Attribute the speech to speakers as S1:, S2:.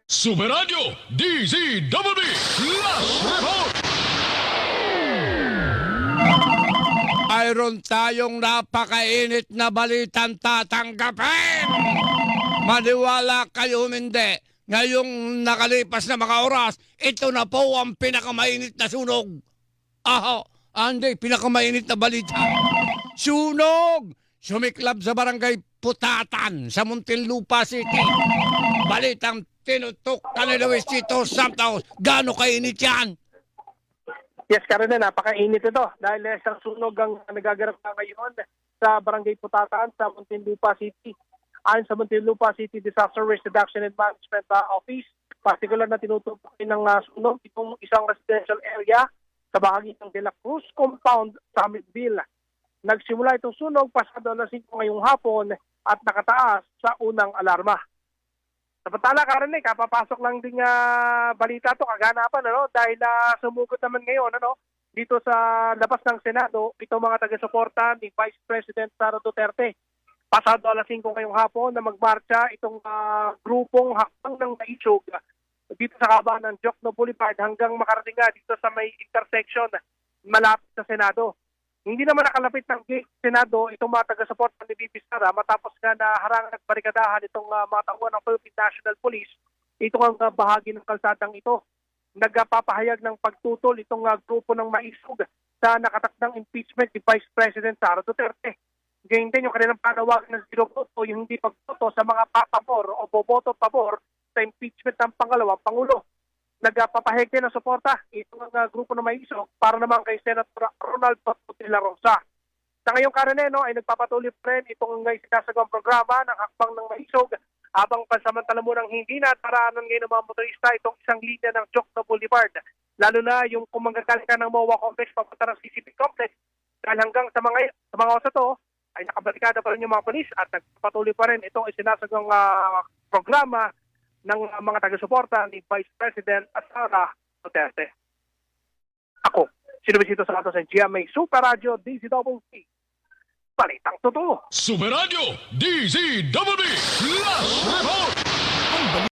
S1: Super Radio DZWB Last Report.
S2: Mayroon tayong napakainit na balitang tatanggapin. Maniwala kayo hindi. Ngayong nakalipas na mga oras, ito na po ang pinakamainit na sunog. Hindi, pinakamainit na balita. Sunog! Sumiklab sa barangay Putatan sa Muntinlupa City. Balitang tinutok ni Luis Chito Santos. Gaano kainit yan?
S3: Yes, Karen, napakainit ito dahil isang sunog ang nagaganap na ngayon sa Barangay Putatan sa Muntinlupa City. Ayon sa Muntinlupa City Disaster Risk Reduction and Management Office, particular na tinutukoy ng sunog itong isang residential area sa bahagi ng De La Cruz Compound sa Midville. Nagsimula itong sunog pasado alas 5 ngayong hapon at nakataas sa unang alarma. Samantala, Karen, kapapasok lang din balita to kaganapan dahil sumugod naman ngayon dito sa labas ng Senado itong mga taga-suporta ni Vice President Sara Duterte. Pasado alas 5 ngayong hapon na magmarcha itong grupong hakbang ng Maisog dito sa kaban ng Jokno Boulevard hanggang makarating dito sa may intersection malapit sa Senado. Hindi naman nakalapit ng gate Senado itong mga taga-suporta ni VP Sara matapos nga na harangan at barikadahan itong mga tauhan ng Philippine National Police. Ito ang bahagi ng kalsadang ito. Nagpapahayag ng pagtutol itong grupo ng Maisog sa nakatakdang impeachment ni Vice President Sara Duterte. Ganyan din yung kanilang panawagan ng zero vote o yung hindi pagboto sa mga papabor o boboto-pabor sa impeachment ng pangalawang Pangulo. Nagpapahayag din ng suporta itong grupo ng Maisog para naman kay Senator Ronald Bato de la Rosa. Sa ngayong Kareneno ay nagpapatuloy pa rin itong sinasagawang programa ng hakbang ng Maisog habang pansamantala munang hindi na taraanan ngayon ng mga motorista itong isang linya ng Jokno Boulevard. Lalo na yung kung manggagaling ka ng MOA Complex papunta ng CCP Complex dahil hanggang sa mga oras to ay nakabarikada pa rin yung mga polis at nagpapatuloy pa rin itong isinasagawang programa ng mga taga-suporta ni Vice President Sara Duterte. Ako, si Luisito Santos ng GMA Super Radio DZWB. Balitang totoo.
S1: Super Radio DZWB Last Report.